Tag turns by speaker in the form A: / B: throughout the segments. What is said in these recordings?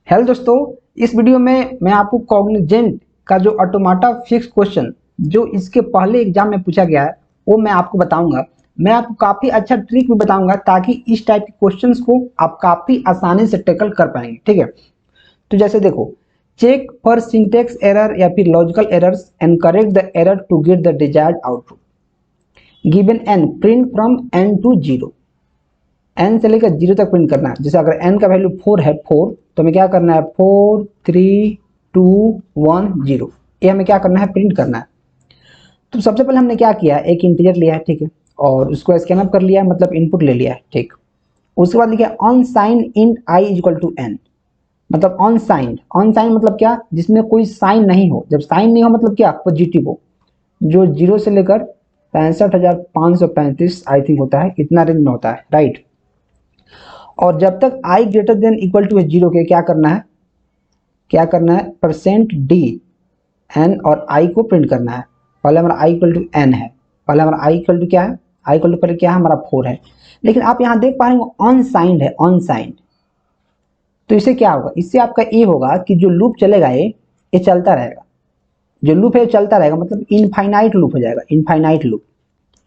A: Hello दोस्तों, इस video में मैं आपको कॉग्निजेंट का जो ऑटोमाटा फिक्स क्वेश्चन जो इसके पहले एग्जाम में पूछा गया है वो मैं आपको बताऊंगा। मैं आपको काफ़ी अच्छा ट्रिक भी बताऊंगा ताकि इस टाइप के क्वेश्चंस को आप काफ़ी आसानी से टैकल कर पाएंगे। ठीक है, तो जैसे देखो, चेक फॉर सिंटेक्स एरर या फिर logical errors and correct the error to get the desired output. Given N, print from N to zero. N से लेकर जीरो तक प्रिंट करना है। जैसे अगर एन का वैल्यू 4 है, 4, तो हमें क्या करना है, 4 3 2 1 0, ये हमें क्या करना है, प्रिंट करना है। तो सबसे पहले हमने क्या किया, एक इंटीजर लिया है, ठीक है, और उसको स्कैन अप कर लिया है, मतलब इनपुट ले लिया है, ठीक। उसके बाद लिखा unsigned int I equal to N, मतलब अनसाइंड। अनसाइंड मतलब क्या, जिसमें कोई साइन नहीं हो। जब साइन नहीं हो मतलब क्या, पॉजिटिव हो। जो जीरो से लेकर 65,535 आई थिंक होता है, इतना रेंज में होता है, राइट। और जब तक i greater than equal to zero के क्या करना है, परसेंट डी एन और i को प्रिंट करना है। पहले हमारा i इक्वल टू एन है, पहले हमारा i इक्वल टू क्या है, i इक्वल टू पहले क्या है हमारा 4 है। लेकिन आप यहाँ देख पा रहे हो अनसाइंड है, अनसाइंड। तो इससे क्या होगा, इससे आपका ये होगा कि जो लूप चलेगा ये चलता रहेगा। जो लूप है चलता रहेगा, मतलब इनफाइनाइट लूप हो जाएगा, इनफाइनाइट लूप।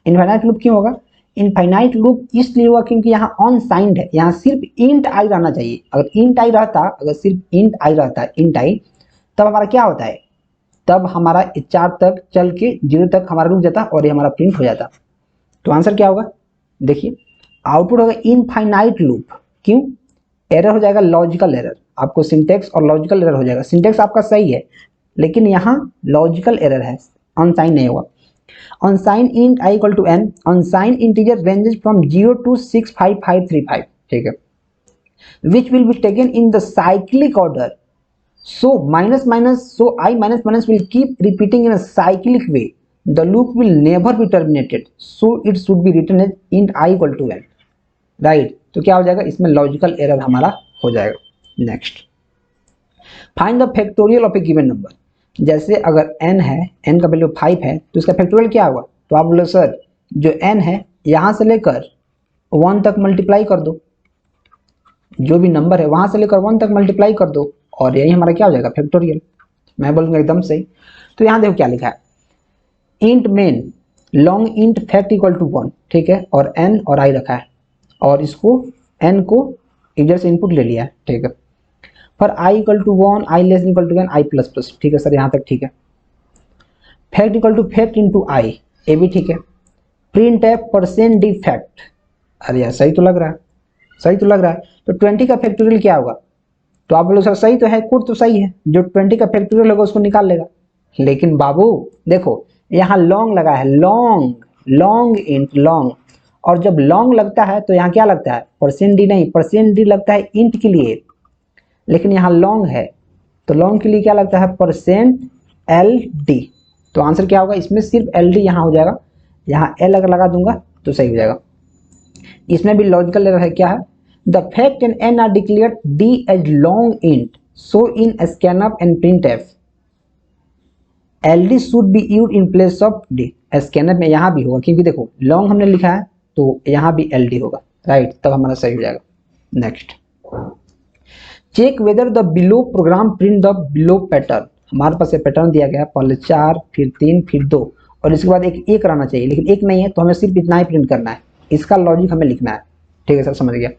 A: इनफाइनाइट लूप क्यों होगा, इनफाइनाइट लूप इसलिए हुआ क्योंकि यहाँ अनसाइंड है, यहाँ सिर्फ इंट आई रहना चाहिए। अगर इंट आई रहता, अगर सिर्फ इंट आई रहता, इंट आई, तब हमारा क्या होता है, तब हमारा 4 तक चल के 0 तक हमारा रुक जाता और ये हमारा प्रिंट हो जाता। तो आंसर क्या होगा, देखिए आउटपुट होगा इनफाइनाइट लूप। क्यों, एरर हो जाएगा लॉजिकल एरर। आपको सिंटेक्स और लॉजिकल एरर हो जाएगा। सिंटेक्स आपका सही है लेकिन यहाँ लॉजिकल एरर है, अनसाइंड नहीं होगा। unsigned int I equal to n, unsigned integer ranges from 0 to 65535, ठीक है, which will be taken in the cyclic order. So minus minus, so I minus minus will keep repeating in a cyclic way. The loop will never be terminated, so it should be written as int I equal to n, right। तो क्या हो जाएगा, इसमें logical error हमारा हो जाएगा। Next, find the factorial of A given number. जैसे अगर n है, n का वैल्यू 5 है, तो इसका फैक्टोरियल क्या होगा। तो आप बोले सर जो n है यहाँ से लेकर 1 तक मल्टीप्लाई कर दो, जो भी नंबर है वहाँ से लेकर 1 तक मल्टीप्लाई कर दो और यही हमारा क्या हो जाएगा, फैक्टोरियल। मैं बोलूँगा एकदम सही। तो यहाँ देखो क्या लिखा है, int main long int fact equal to 1, ठीक है, और n और i रखा है, और इसको n को इधर से इनपुट ले लिया है, ठीक है। For i equal to 1, i less equal to 1, i plus plus, ठीक है सर, यहाँ तक ठीक है। Fact equal to fact into i, ये भी ठीक है। प्रिंट है परसेंट डी फैक्ट, अरे यार सही तो लग रहा है, सही तो लग रहा है। तो 20 का फैक्टोरियल क्या होगा, तो आप बोलो सर सही तो है, कोड तो सही है, जो 20 का फैक्टोरियल होगा उसको निकाल लेगा। लेकिन बाबू देखो यहाँ लॉन्ग लगा है, लॉन्ग, लॉन्ग इंट लॉन्ग, और जब लॉन्ग लगता है तो यहाँ क्या लगता है, परसेंट डी नहीं, परसेंट डी लगता है इंट के लिए, लेकिन यहाँ लॉन्ग है तो लॉन्ग के लिए क्या लगता है, परसेंट एल डी। तो आंसर क्या होगा, इसमें सिर्फ एल डी यहाँ हो जाएगा, यहाँ एल अगर लगा दूंगा तो सही हो जाएगा। इसमें भी लॉजिकल एरर है, क्या है, the fact and N are declared D as long int, so in scanf and print F L D should be use in place of D. Scanf में यहाँ भी होगा क्योंकि देखो लॉन्ग हमने लिखा है तो यहाँ भी एल डी होगा, राइट, तब हमारा सही हो जाएगा। Next, check whether the below program print the below pattern. हमारे पास ये पैटर्न दिया गया है, पहले 4 फिर 3 फिर 2 और इसके बाद एक रहना चाहिए, लेकिन एक नहीं है तो हमें सिर्फ इतना ही प्रिंट करना है, इसका लॉजिक हमें लिखना है, ठीक है सर, समझ गया।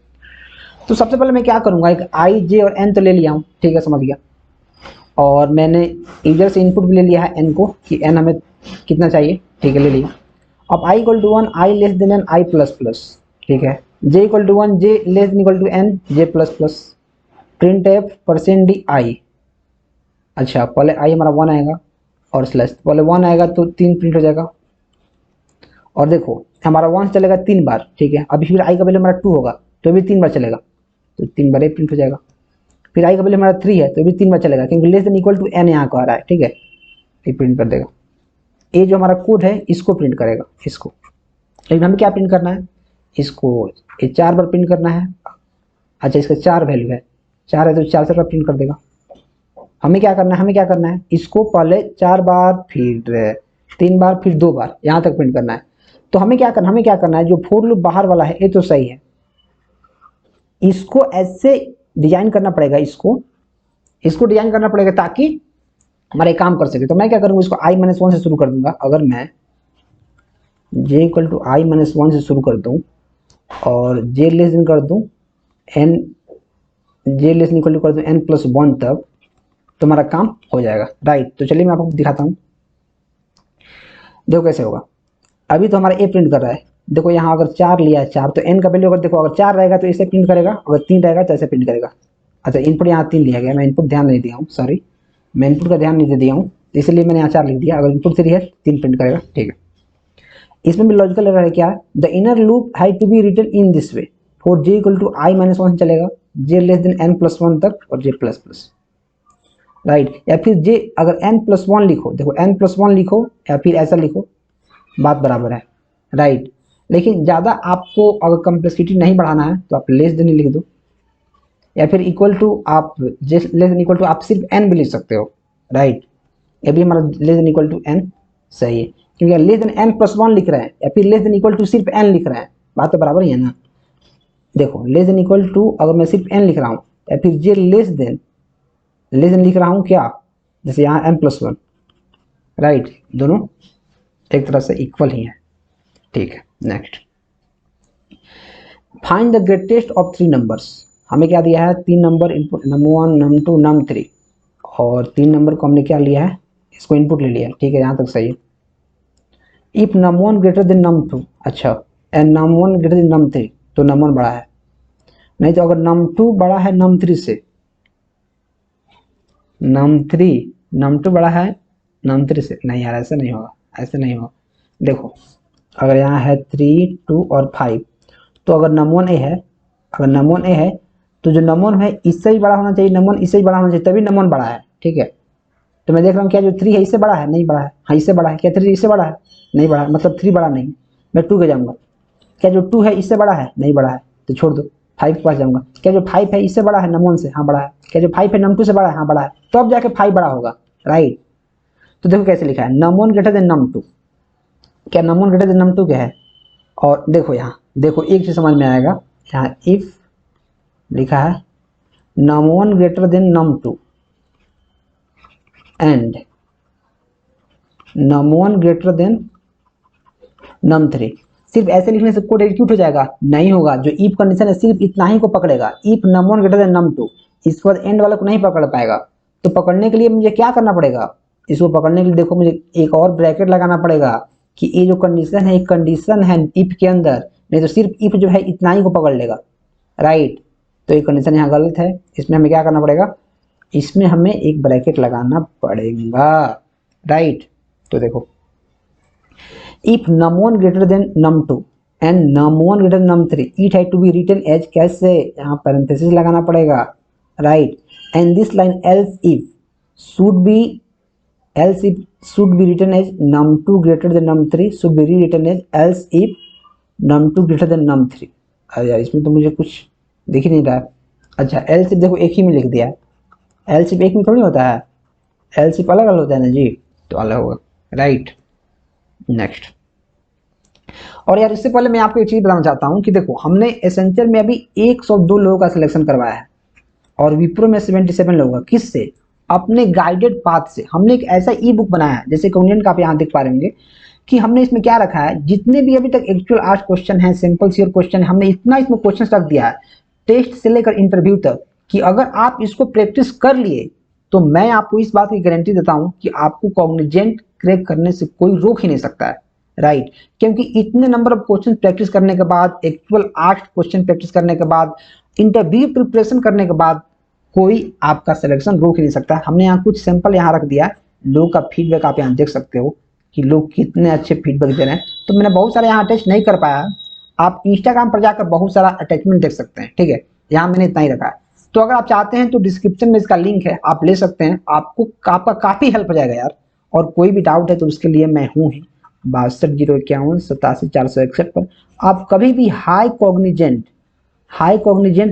A: तो सबसे पहले मैं क्या करूंगा, एक आई जे और एन तो ले लिया हूँ, ठीक है, समझ गया। और मैंने इधर से इनपुट भी ले लिया है एन को, कि एन हमें कितना चाहिए, ठीक है, ले लिया। अब i equal to 1, i less than n, i plus plus, ठीक है। J equal to 1, j less than equal to n, j plus plus. Print f percent d i, अच्छा पहले आई हमारा 1 आएगा और स्लैश, पहले 1 आएगा तो 3 प्रिंट हो जाएगा। और देखो हमारा 1 चलेगा 3 बार, ठीक है। अभी फिर आई का वैल्यू हमारा 2 होगा तो भी 3 बार चलेगा, तो 3 बार ये प्रिंट हो जाएगा। फिर आई का वैल्यू हमारा 3 है तो भी 3 बार चलेगा क्योंकि less than equal to N यहाँ को आ रहा है, ठीक है, ये प्रिंट कर देगा। ये जो हमारा कोड है इसको प्रिंट करेगा, इसको। लेकिन हमें क्या प्रिंट करना है, इसको ये 4 बार प्रिंट करना है। अच्छा इसका 4 वैल्यू है, 4 है तो 4 से प्रिंट कर देगा। हमें क्या करना है, इसको पहले 4 बार फिर 3 बार फिर 2 बार यहाँ तक प्रिंट करना है। तो हमें क्या करना है, जो फोर लूप बाहर वाला है ये तो सही है, इसको ऐसे डिजाइन करना पड़ेगा, इसको इसको डिजाइन करना पड़ेगा ताकि हमारे काम कर सके। तो मैं क्या करूँगा, इसको i-1 से शुरू कर दूंगा। अगर मैं j इक्वल टू i-1 से शुरू कर दूँ और j लेस देन कर दूँ n, j less than equal to कर दूँ n+1 तक, तो हमारा काम हो जाएगा, राइट। तो चलिए मैं आपको दिखाता हूँ, देखो कैसे होगा। अभी तो हमारा a प्रिंट कर रहा है, देखो यहाँ अगर 4 लिया है 4, तो n का वैल्यू अगर देखो अगर 4 रहेगा तो ऐसे प्रिंट करेगा, अगर 3 रहेगा तो ऐसे प्रिंट करेगा। अच्छा इनपुट यहाँ 3 लिया गया, मैं इनपुट ध्यान नहीं दिया हूँ, सॉरी मैं इनपुट का ध्यान नहीं दिया हूँ, इसलिए मैंने यहाँ 4 लिख दिया। अगर इनपुट 3 है 3 प्रिंट करेगा, ठीक है। इसमें भी लॉजिकल एरर है, क्या है, the inner loop has to be written in this way for j equal to i-1 चलेगा, j लेस देन n+1 तक और j प्लस प्लस, राइट। या फिर j अगर n+1 लिखो, देखो n+1 लिखो या फिर ऐसा लिखो, बात बराबर है, राइट। लेकिन ज़्यादा आपको अगर कम्प्लेक्सिटी नहीं बढ़ाना है तो आप लेस देन लिख दो, या फिर इक्वल टू, आप लेस देन इक्वल टू आप सिर्फ n भी लिख सकते हो, राइट। ये भी हमारा less than equal to n सही है, क्योंकि लेस देन n+1 लिख रहे हैं या फिर लेस देन इक्वल टू सिर्फ n लिख रहे हैं, बात तो बराबर ही है ना। देखो लेस देन इक्वल टू अगर मैं सिर्फ n लिख रहा हूँ या फिर j लेस देन लिख रहा हूँ क्या, जैसे यहाँ n+1, राइट, दोनों एक तरह से इक्वल ही है, ठीक है। Next, find the greatest of 3 numbers. हमें क्या दिया है, 3 number input, num1 num2 num3, और 3 नंबर को हमने क्या लिया है, इसको इनपुट ले लिया, ठीक है, यहाँ तक सही है। If num1 greater than num2, अच्छा and num1 greater than num3, तो num1 बड़ा है, नहीं तो अगर num2 बड़ा है num3 से, num2 बड़ा है num3 से, नहीं यार ऐसे नहीं होगा, ऐसे नहीं होगा। देखो अगर यहाँ है 3, 2 और 5, तो अगर num1 a है, अगर num1 a है तो जो num1 है इससे भी बड़ा होना चाहिए, num1 इससे भी बड़ा होना चाहिए, तभी num1 बड़ा है, ठीक है। तो मैं देख रहा हूँ क्या जो 3 है इससे बड़ा है, नहीं बड़ा है, हाँ इससे बड़ा है, क्या 3 इससे बड़ा है, नहीं बड़ा है, मतलब 3 बड़ा नहीं, मैं 2 के जाऊँगा। क्या जो 2 है इससे बड़ा है, नहीं बड़ा है, तो छोड़ दो, 5 के पास जाऊँगा। क्या जो 5 है इससे बड़ा है num1 से, हाँ बड़ा है। क्या जो 5 है num2 से बड़ा है, हाँ बड़ा है, तो अब जाके 5 बड़ा होगा, राइट। तो देखो कैसे लिखा है, num1 ग्रेटर देन num2, क्या num1 ग्रेटर देन num2 क्या है, और देखो यहाँ देखो एक चीज समझ में आएगा, यहाँ इफ लिखा है num1 greater than num2 and num1 greater than num3, सिर्फ ऐसे लिखने से कोड एग्जीक्यूट हो जाएगा, नहीं होगा। जो इफ कंडीशन है सिर्फ इतना ही को पकड़ेगा, if num1 greater than num2, इसके बाद एंड वाला को नहीं पकड़ पाएगा। तो पकड़ने के लिए मुझे क्या करना पड़ेगा, इसको पकड़ने के लिए देखो मुझे एक और ब्रैकेट लगाना पड़ेगा कि ये जो कंडीशन है, एक कंडीशन है इफ के अंदर, नहीं तो सिर्फ इफ जो है इतना ही को पकड़ लेगा, राइट। तो ये कंडीशन यहाँ गलत है, इसमें हमें क्या करना पड़ेगा, इसमें हमें एक ब्रैकेट लगाना पड़ेगा, राइट। तो देखो if num1 greater than num2 and num1 greater than num3, it has to be written as, कैसे, यहाँ पैरेंथेसिस लगाना पड़ेगा, right. And this line else if should be, else if should be written as num2 greater than num3 should be rewritten as else if num2 greater than num3। अरे यार इसमें तो मुझे कुछ दिख ही नहीं रहा है। अच्छा else if देखो एक ही में लिख दिया है, else if एक में थोड़ी होता है, else if अलग अलग होता है ना जी, तो अलग होगा, राइट। नेक्स्ट, और यार इससे पहले मैं आपको एक चीज बताना चाहता हूँ कि देखो हमने एसेंशियल में अभी 102 लोगों का सिलेक्शन करवाया है और विप्रो में 77 लोगों का, किससे, अपने गाइडेड पाथ से। हमने एक ऐसा ई बुक बनाया है, जैसे कॉन्वेंट का आप यहाँ देख पा रहे होंगे कि हमने इसमें क्या रखा है, जितने भी अभी तक एक्चुअल आर्ट क्वेश्चन है, सिंपल सियर क्वेश्चन है, हमने इतना इसमें क्वेश्चन रख दिया है टेस्ट से लेकर इंटरव्यू तक, कि अगर आप इसको प्रैक्टिस कर लिए तो मैं आपको इस बात की गारंटी देता हूं कि आपको कॉग्निजेंट क्रैक करने से कोई रोक ही नहीं सकता है, राइट। क्योंकि इतने नंबर ऑफ क्वेश्चन प्रैक्टिस करने के बाद, एक्चुअल आर्ट क्वेश्चन प्रैक्टिस करने के बाद, इंटरव्यू प्रिपरेशन करने के बाद कोई आपका सिलेक्शन रोक ही नहीं सकता। हमने यहाँ कुछ सैंपल यहाँ रख दिया, लोगों का फीडबैक आप यहाँ देख सकते हो कि लोग कितने अच्छे फीडबैक दे रहे हैं। तो मैंने बहुत सारे यहाँ अटैच नहीं कर पाया, आप इंस्टाग्राम पर जाकर बहुत सारा अटैचमेंट देख सकते हैं, ठीक है, यहाँ मैंने इतना ही रखा है। तो अगर आप चाहते हैं तो डिस्क्रिप्शन में इसका लिंक है, आप ले सकते हैं, आपका काफ़ी हेल्प हो जाएगा यार। और कोई भी डाउट है तो उसके लिए मैं हूँ ही 620151 पर। आप कभी भी हाई कॉग्निजेंट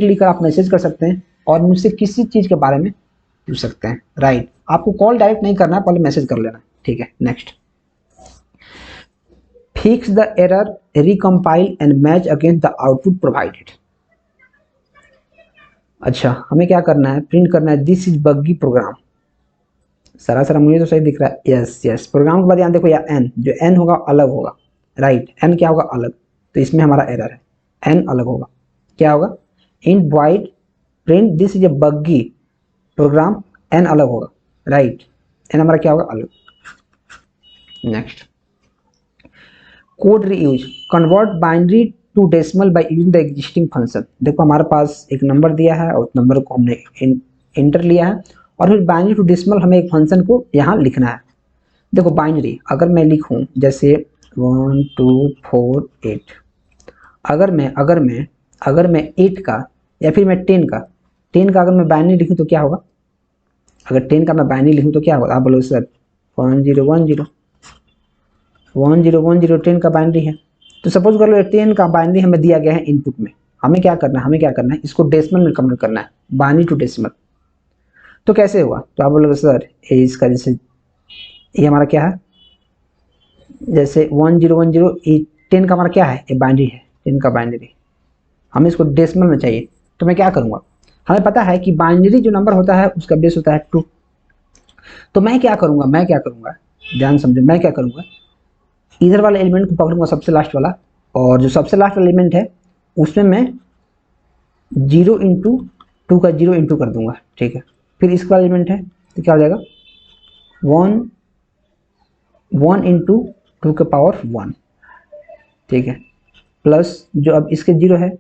A: लिखकर आप मैसेज कर सकते हैं और मुझसे किसी चीज़ के बारे में पूछ सकते हैं, राइट। आपको कॉल डायरेक्ट नहीं करना है, पहले मैसेज कर लेना, ठीक है। Next, fix the error, recompile and match against the output provided. अच्छा, हमें क्या करना है, प्रिंट करना है दिस इज बग्गी प्रोग्राम। सरासर मुझे तो सही दिख रहा है, यस यस। प्रोग्राम के बाद यहाँ देखो, या एन, जो एन होगा अलग होगा, राइट। एन क्या होगा, अलग, तो इसमें हमारा एरर है, एन अलग होगा। क्या होगा, in void print this is a buggy program, N अलग होगा, राइट। एन हमारा क्या होगा, अलग। Next, code reuse, convert binary to decimal by using the existing function. देखो हमारे पास एक नंबर दिया है और उस नंबर को हमने इंटर लिया है, और फिर बाइनरी टू डेसिमल हमें एक फंक्शन को यहाँ लिखना है। देखो बाइनरी अगर मैं लिखूँ जैसे 1 2 4 8, अगर मैं 8 का या फिर मैं 10 का, अगर मैं बाइनरी लिखूँ तो क्या होगा, अगर 10 का मैं बाइनरी लिखूँ तो क्या होगा, आप बोलो सर 1 0 1 0, 1 0 1 0 10 का बाइनरी है। तो सपोज कर लो 10 का बाइनरी हमें दिया गया है इनपुट में, हमें क्या करना है, इसको डेसिमल में कन्वर्ट करना है, बाइनरी टू डेसिमल। तो कैसे हुआ, तो आप बोलोगे सर ये इसका जैसे ये हमारा क्या है, जैसे 1 0 1 0, ये 10 का हमारा क्या है, ये बाइनरी है, 10 का बाइनरी, हमें इसको डेसिमल में चाहिए। तो मैं क्या करूँगा, हमें पता है कि बाइनरी जो नंबर होता है उसका बेस होता है 2। तो मैं क्या करूँगा, ध्यान समझो, मैं क्या करूँगा, इधर वाले एलिमेंट को पकड़ूंगा, सबसे लास्ट वाला, और जो सबसे लास्ट वाला एलिमेंट है उसमें मैं 0 इंटू 2 का 0 इंटू कर दूंगा, ठीक है। फिर इसका एलिमेंट है तो क्या हो जाएगा, 1 इंटू 2 के पावर 1, ठीक है, प्लस जो अब इसके 0 है,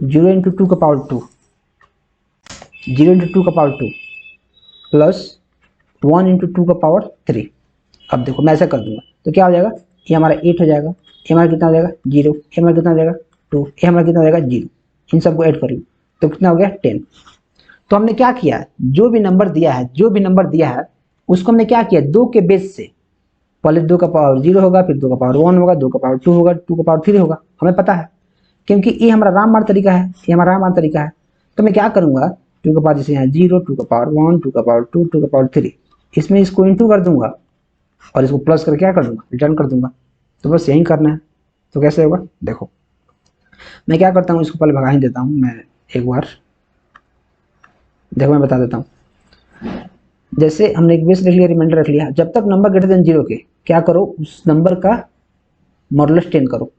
A: 0 इंटू 2 का पावर 2, 0 इंटू 2 का पावर 2, प्लस 1 इंटू 2 का पावर 3। अब देखो मैं ऐसा कर दूंगा तो क्या हो जाएगा, ये हमारा 8 हो जाएगा, ये हमारा कितना हो जाएगा 0, ये हमारा कितना हो जाएगा 2, ये हमारा कितना हो जाएगा 0। इन सबको ऐड कर लो तो कितना हो गया 10। तो हमने क्या किया, जो भी नंबर दिया है उसको हमने क्या किया, 2 के बेस से, पहले 2 का पावर 0 होगा, फिर 2 का पावर 1 होगा, 2 का पावर 2 होगा, 2 का पावर 3 होगा, हमें पता है, क्योंकि ये हमारा रामबाण तरीका है, तो मैं क्या करूंगा, 2 का पावर जैसे यहाँ 0, 2 का पावर 1, 2 का पावर 2, 2 का पावर 3, इसमें इसको इंटू कर दूंगा और इसको प्लस करके क्या कर दूंगा, रिटर्न कर दूंगा। तो बस यही करना है। तो कैसे होगा, देखो मैं क्या करता हूँ, इसको पहले भगा ही देता हूँ मैं एक बार, देखो मैं बता देता हूँ। जैसे हमने एक बेस रख लिया, रिमाइंडर रख लिया, जब तक नंबर ग्रेटर देन 0 के क्या करो, उस नंबर का मॉडुलस 10 करो।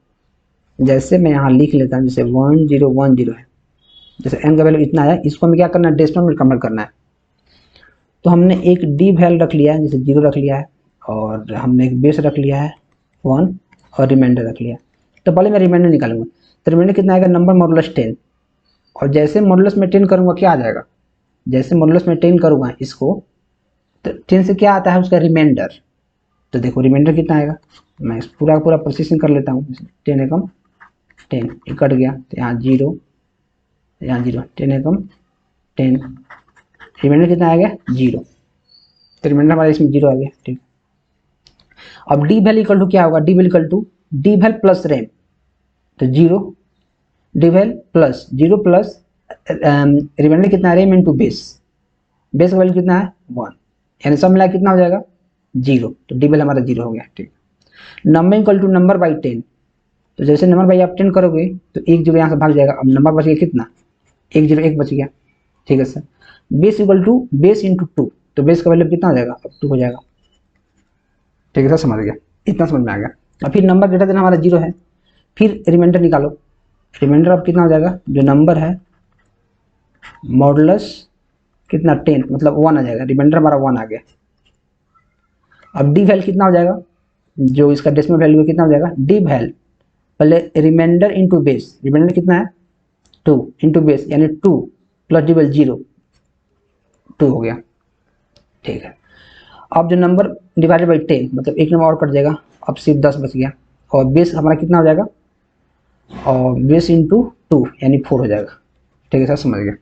A: जैसे मैं यहाँ लिख लेता हूँ, जैसे 1 0 1 0 है, जैसे n का वैल्यू इतना है, इसको हमें क्या करना है, डेसिमल में कन्वर्ट करना है। तो हमने एक डी वैल्यू रख लिया है, जैसे 0 रख लिया है, और हमने एक बेस रख लिया है 1, और रिमाइंडर रख लिया। तो पहले मैं रिमाइंडर निकालूंगा, तो रिमाइंडर कितना आएगा, नंबर मॉडुलस 10, और जैसे मॉडुलस में 10 करूँगा क्या आ जाएगा, जैसे मॉडुलस में 10 करूँगा इसको, तो 10 से क्या आता है उसका रिमाइंडर। तो देखो रिमाइंडर कितना आएगा, मैं इस पूरा प्रोसेसिंग कर लेता हूँ, 10 एकम 10, ये कट गया, तो यहाँ 0, यहाँ 0, 10 एकम 10, रिमाइंडर कितना आ गया 0, तो रिमाइंडर हमारा इसमें 0 आ गया, ठीक। अब डी वैल्यू इक्वल टू क्या होगा, D value equal to D value plus rem, तो 0, D value plus 0 plus remainder कितना है, रैम इंटू बेस, बेस का वैल्यू कितना है 1, यानी सब मिला कितना हो जाएगा 0, तो डी वैल्यू हमारा 0 हो गया, ठीक। Number equal to number by 10, तो जैसे नंबर बाई आप 10 करोगे तो 1 0 यहाँ से भाग जाएगा, अब नंबर बच गया कितना, 1 0 1 बच गया, ठीक है sir. Base equal to base into 2, तो बेस का वैल्यू कितना हो जाएगा, अब 2 हो जाएगा, ठीक है सर, समझ गया, इतना समझ में आ गया। और फिर नंबर ग्रेटर देन हमारा 0 है, फिर रिमाइंडर निकालो, रिमाइंडर अब कितना हो जाएगा, जो नंबर है मॉडुलस कितना 10, मतलब 1 आ जाएगा, रिमाइंडर हमारा 1 आ गया। अब डी वैल्यू कितना हो जाएगा, जो इसका डेसिमल वैल्यू है कितना हो जाएगा, डी वैल्यू पहले रिमाइंडर इंटू बेस, रिमाइंडर कितना है 2 इंटू बेस, यानी 2 प्लस डी वैल्यू 0, 2 हो गया, ठीक है। अब जो नंबर डिवाइडेड बाई 10, मतलब एक नंबर और कट जाएगा, अब सिर्फ 10 बच गया, और बेस हमारा कितना हो जाएगा, और बेस इंटू 2 यानी 4 हो जाएगा, ठीक है सर, समझ गया।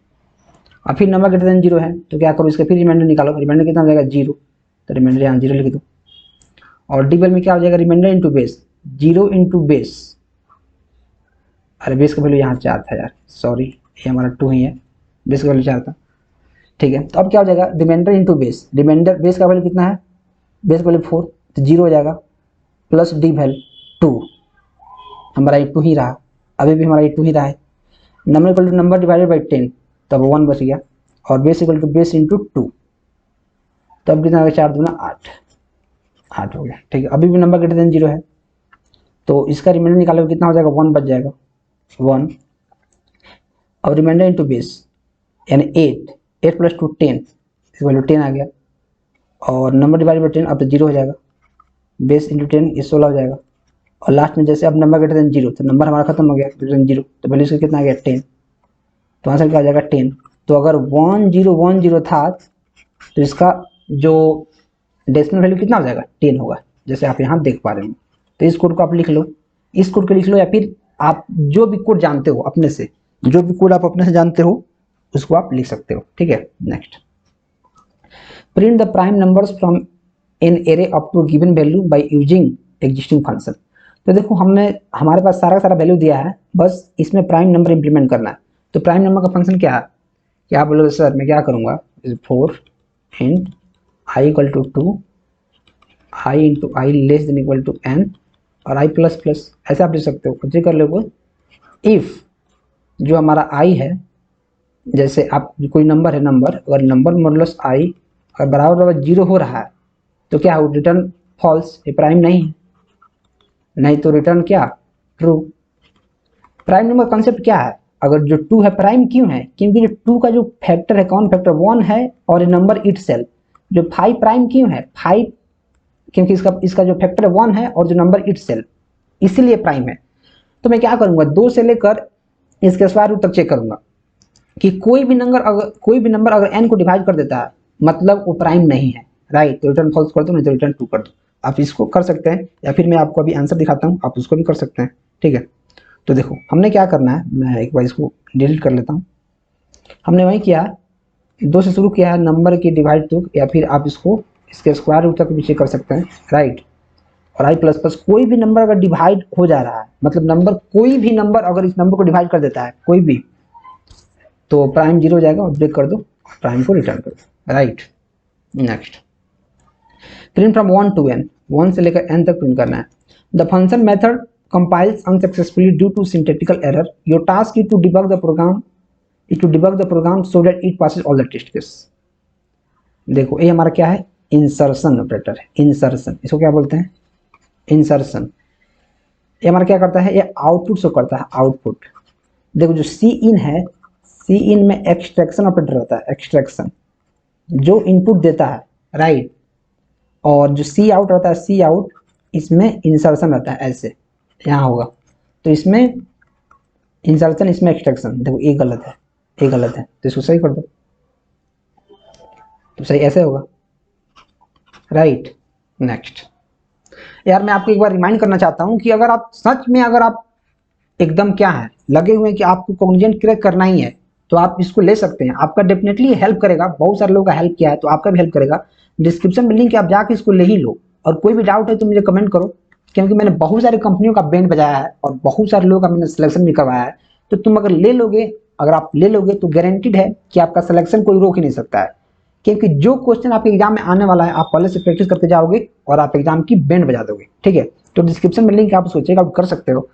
A: अब फिर नंबर ग्रेटर देन 0 है, तो क्या करो, इसका फिर रिमाइंडर निकालो, रिमाइंडर कितना हो जाएगा 0, तो रिमाइंडर यहाँ 0 लिख दो, और डी वैल्यू में क्या हो जाएगा, remainder into base, 0 into base, अरे बेस का वैल्यू यहाँ 4 था यार, सॉरी, ये हमारा 2 ही है, बेस का वैल्यू 4 था, ठीक है। तो अब क्या हो जाएगा, remainder into base, remainder base का वैल्यू कितना है, बेस का वैल्यू 4, तो 0 हो जाएगा, प्लस डी वैल्यू 2, हमारा ये 2 ही रहा, अभी भी हमारा ये 2 ही रहा है। Number equal to number divided by 10, तब 1 बच गया, और base equal to base into 2, तब कितना आ गया, 4 दूना 8, 8 हो गया। ठीक है, अभी भी नंबर ग्रेटर देन 0 है, तो इसका रिमाइंडर निकालोगे कितना हो जाएगा, 1 बच जाएगा, 1, और रिमाइंडर इंटू बेस यानी 8, 8 प्लस 2 10, इस वैल्यू 10 आ गया, और नंबर डिवाइड बाई 10 अब तो 0 हो जाएगा, बेस इंटू 10 ये 16 हो जाएगा, और लास्ट में जैसे अब नंबर ग्रेटर देन 0, तो नंबर हमारा खत्म हो गया, ग्रेटर देन 0, तो वैल्यू इसका कितना आ गया, 10, तो आंसर क्या आ जाएगा 10। तो अगर 1010 था तो इसका जो डेसिमल वैल्यू कितना हो जाएगा, 10 होगा, जैसे आप यहाँ देख पा रहे हो। तो इस कोड को आप लिख लो, इस कोड को लिख लो, या फिर आप जो भी कोड जानते हो अपने से, जो भी कोड आप अपने से जानते हो उसको आप लिख सकते हो। ठीक है, next, print the prime numbers from an array up to given value by using existing function. तो देखो हमारे पास सारा सारा वैल्यू दिया है, बस इसमें प्राइम नंबर इंप्लीमेंट करना है। तो प्राइम नंबर का फंक्शन क्या है, क्या बोलोगे सर, मैं क्या करूँगा, 4 int I equal to 2, I into I less than equal to N, और आई प्लस प्लस, ऐसे आप लिख सकते हो। कुछ कर लो, इफ़ जो हमारा आई है, जैसे आप कोई नंबर है, नंबर अगर नंबर मॉडुलस आई अगर बराबर 0 हो रहा है तो क्या हो, रिटर्न फॉल्स, ये प्राइम नहीं है, नहीं तो रिटर्न क्या, ट्रू। प्राइम नंबर कॉन्सेप्ट क्या है, अगर जो 2 है प्राइम क्यों है, क्योंकि जो 2 का जो फैक्टर है, कौन फैक्टर, 1 है, और नंबर इटसेल्फ। जो 5 प्राइम क्यों है, 5 क्योंकि इसका जो फैक्टर है 1 है, और जो नंबर इटसेल्फ, इसीलिए प्राइम है। तो मैं क्या करूंगा, 2 से लेकर इसके स्क्वायर रूट तक चेक करूंगा कि कोई भी नंबर अगर n को डिवाइड कर देता है मतलब वो प्राइम नहीं है, राइट। तो रिटर्न फॉल्स कर दो, नहीं तो रिटर्न ट्रू कर दो। आप इसको कर सकते हैं, या फिर मैं आपको अभी आंसर दिखाता हूँ, आप उसको भी कर सकते हैं। ठीक है, तो देखो हमने क्या करना है, मैं एक बार इसको डिलीट कर लेता हूँ। हमने वही किया, 2 से शुरू किया है नंबर की डिवाइड टू, या फिर आप इसको इसके स्क्वायर रूट तक भी चेक कर सकते हैं, राइट। और आई प्लस प्लस, कोई भी नंबर अगर डिवाइड हो जा रहा है, मतलब कोई भी नंबर अगर इस नंबर को डिवाइड कर देता है, कोई भी, तो प्राइम 0 हो जाएगा, और ब्रेक कर दो, प्राइम को रिटर्न कर दो, right. Next, print from 1 to n, 1 से लेकर n तक प्रिंट करना है। The function method compiles unsuccessfully due to syntactical error. Your task is to debug the program so that it passes all the test case. देखो ये हमारा क्या है, इंसर्शन ऑपरेटर है, इंसर्शन, इसको क्या बोलते हैं, इंसर्शन। ये हमारा क्या करता है, ये आउटपुट शो करता है, आउटपुट। देखो जो सी इन है, सी इन में एक्सट्रैक्शन ऑपरेटर रहता है, एक्सट्रैक्शन जो इनपुट देता है, राइट। और जो सी आउट रहता है, सी आउट, इसमें इंसर्शन रहता है, ऐसे यहाँ होगा। तो इसमें इंसर्शन, इसमें एक्सट्रैक्शन। देखो ये गलत है, ये गलत है, तो इसको सही कर दो, तो सही ऐसे होगा, राइट। नेक्स्ट, यार मैं आपको एक बार रिमाइंड करना चाहता हूँ कि अगर आप सच में, अगर आप एकदम क्या है लगे हुए हैं कि आपको कॉग्निजेंट क्रैक करना ही है, तो आप इसको ले सकते हैं, आपका डेफिनेटली हेल्प करेगा। बहुत सारे लोगों का हेल्प किया है, तो आपका भी हेल्प करेगा। डिस्क्रिप्शन में लिंक है, आप जाके इसको ले ही लो। और कोई भी डाउट है तो मुझे कमेंट करो, क्योंकि मैंने बहुत सारी कंपनियों का बैंड बजाया है और बहुत सारे लोगों का मैंने सिलेक्शन भी करवाया है। तो तुम अगर ले लोगे, अगर आप ले लोगे तो गारंटीड है कि आपका सिलेक्शन कोई रोक ही नहीं सकता है, क्योंकि जो क्वेश्चन आपके एग्जाम में आने वाला है आप पहले से प्रैक्टिस करते जाओगे और आप एग्जाम की बैंड बजा दोगे। ठीक है, तो डिस्क्रिप्शन में लिंक है, आप उसको चेकआउट कर सकते हो।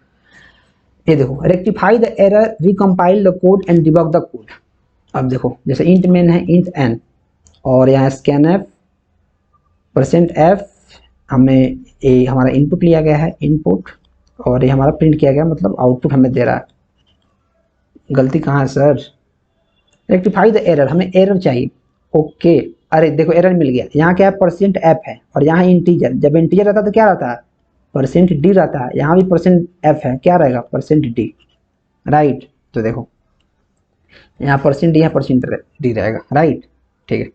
A: ये देखो, rectify the error, recompile the code and debug the code. अब देखो जैसे इंट मेन है, इंट एन, और यहाँ स्कैन एफ %f, हमें ये हमारा इनपुट लिया गया है, इनपुट, और ये हमारा प्रिंट किया गया, मतलब आउटपुट हमें दे रहा है। गलती कहाँ है सर, रेक्टिफाई द एरर, हमें एरर चाहिए। ओके, अरे देखो एरर मिल गया। यहाँ क्या है, %f है, और यहाँ इंटीजर। जब इंटीजर रहता है तो क्या रहता है, %d रहता है। यहाँ भी %f है, क्या रहेगा, %d, राइट। तो देखो यहाँ %d, यहाँ %d रहेगा, राइट। ठीक है,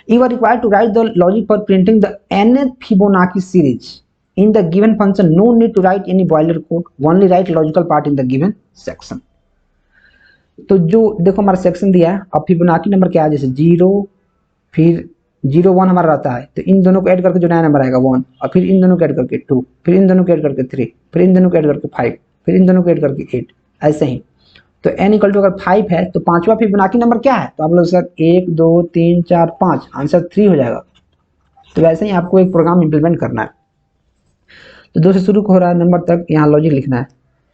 A: you are required to write the logic for printing the nth Fibonacci series in the given function. No need to write any boiler code, only write logical part in the given section. तो जो देखो हमारा section दिया है, अब Fibonacci number क्या है, जैसे 0 फिर 0 1 हमारा रहता है, तो इन दोनों को ऐड करके जो नया नंबर आएगा 1, और फिर इन दोनों को ऐड करके 2, फिर इन दोनों को ऐड करके 3, फिर इन दोनों को ऐड करके 5, फिर इन दोनों को ऐड करके 8, ऐसे ही। तो n इक्वल टू अगर 5 है तो पांचवा फिबोनाची नंबर क्या है, तो आप लोग सर 1 2 3 4 5, आंसर 3 हो जाएगा। तो वैसे ही आपको एक प्रोग्राम इंप्लीमेंट करना है। तो 2 से शुरू हो रहा है नंबर तक, यहाँ लॉजिक लिखना है।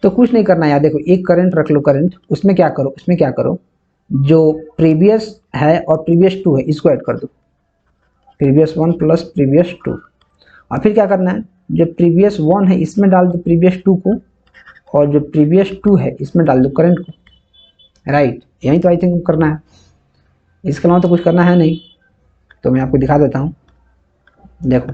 A: तो कुछ नहीं करना है यार, देखो एक करंट रख लो, करंट, उसमें क्या करो, जो प्रीवियस है और प्रीवियस 2 है इसको ऐड कर दो, प्रीवियस 1 प्लस प्रीवियस 2। और फिर क्या करना है, जो प्रीवियस 1 है इसमें डाल दो प्रीवियस 2 को, और जो प्रीवियस 2 है इसमें डाल दो करंट को, राइट। यही तो आई थिंक करना है, इसके अलावा तो कुछ करना है नहीं। तो मैं आपको दिखा देता हूँ, देखो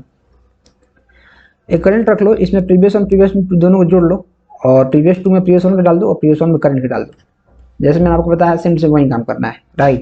A: एक करंट रख लो, इसमें प्रीवियस 1 प्रीवियस दोनों को जोड़ लो, और प्रीवियस 2 में प्रीवियस 1 को डाल दो और प्रीवियस 1 में करंट को डाल दो। जैसे मैंने आपको बताया सेम से वही काम करना है, राइट।